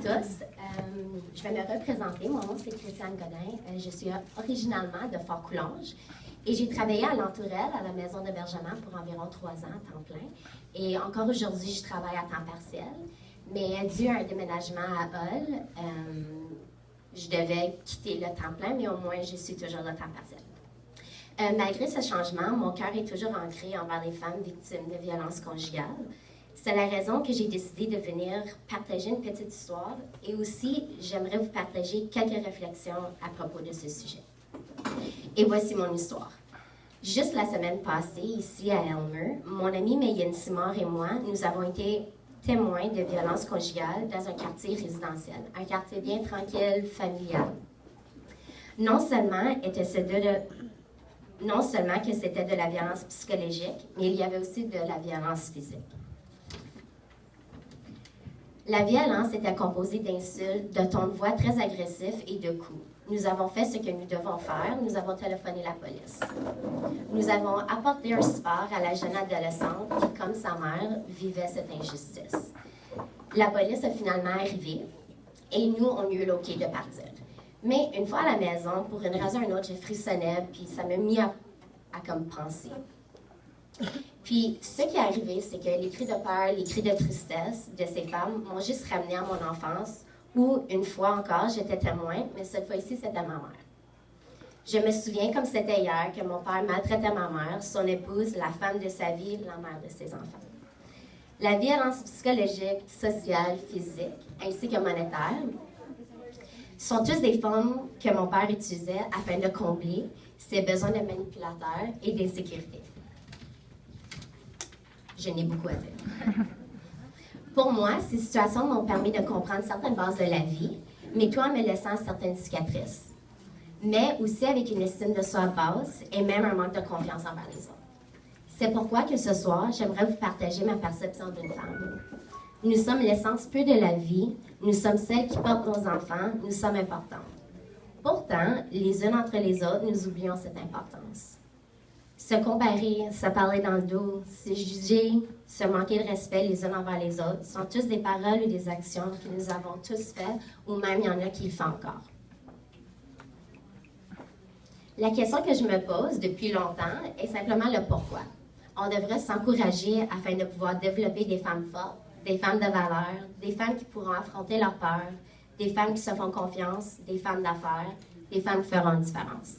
tous. Je vais me représenter. Mon nom, c'est Christiane Godin. Je suis originalement de Fort-Coulonge et j'ai travaillé à l'Entourelle, à la maison d'hébergement, pour environ 3 ans à temps plein. Et encore aujourd'hui, je travaille à temps partiel. Mais dû à un déménagement à Hull, je devais quitter le temps plein, mais au moins, je suis toujours le temps partiel. Malgré ce changement, mon cœur est toujours ancré envers les femmes victimes de violences conjugales. C'est la raison que j'ai décidé de venir partager une petite histoire et aussi, j'aimerais vous partager quelques réflexions à propos de ce sujet. Et voici mon histoire. Juste la semaine passée, ici à Aylmer, mon amie Megan Simard et moi, nous avons été témoins de violences conjugales dans un quartier résidentiel, un quartier bien tranquille, familial. Non seulement que c'était de la violence psychologique, mais il y avait aussi de la violence physique. La violence était composée d'insultes, de tons de voix très agressifs et de coups. Nous avons fait ce que nous devons faire, nous avons téléphoné la police. Nous avons apporté un support à la jeune adolescente qui, comme sa mère, vivait cette injustice. La police a finalement arrivé et nous, on eut l'OK de partir. Mais une fois à la maison, pour une raison ou une autre, je frissonnais, puis ça m'a mis à comme penser. Puis, ce qui est arrivé, c'est que les cris de peur, les cris de tristesse de ces femmes m'ont juste ramené à mon enfance, où, une fois encore, j'étais témoin, mais cette fois-ci, c'était ma mère. Je me souviens comme c'était hier que mon père maltraitait ma mère, son épouse, la femme de sa vie, la mère de ses enfants. La violence psychologique, sociale, physique, ainsi que monétaire, sont tous des formes que mon père utilisait afin de combler ses besoins de manipulateur et d'insécurité. Je n'ai beaucoup à dire. Pour moi, ces situations m'ont permis de comprendre certaines bases de la vie, mais tout en me laissant certaines cicatrices. Mais aussi avec une estime de soi basse et même un manque de confiance envers les autres. C'est pourquoi que ce soir, j'aimerais vous partager ma perception d'une femme. Nous sommes l'essence pure de la vie, nous sommes celles qui portent nos enfants, nous sommes importantes. Pourtant, les unes entre les autres, nous oublions cette importance. Se comparer, se parler dans le dos, se juger, se manquer de respect les uns envers les autres, sont tous des paroles ou des actions que nous avons tous faites, ou même il y en a qui le font encore. La question que je me pose depuis longtemps est simplement le pourquoi. On devrait s'encourager afin de pouvoir développer des femmes fortes, des femmes de valeur, des femmes qui pourront affronter leurs peurs, des femmes qui se font confiance, des femmes d'affaires, des femmes qui feront une différence.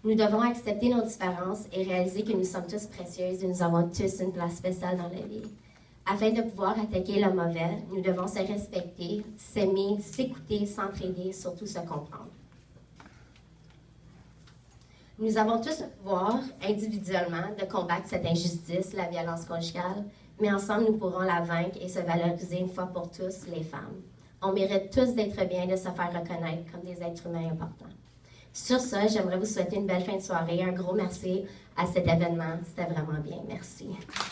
Nous devons accepter nos différences et réaliser que nous sommes tous précieuses et nous avons tous une place spéciale dans la vie. Afin de pouvoir attaquer le mauvais, nous devons se respecter, s'aimer, s'écouter, s'entraider, surtout se comprendre. Nous avons tous le pouvoir, individuellement, de combattre cette injustice, la violence conjugale, mais ensemble, nous pourrons la vaincre et se valoriser une fois pour tous, les femmes. On mérite tous d'être bien, de se faire reconnaître comme des êtres humains importants. Sur ça, j'aimerais vous souhaiter une belle fin de soirée. Un gros merci à cet événement. C'était vraiment bien. Merci.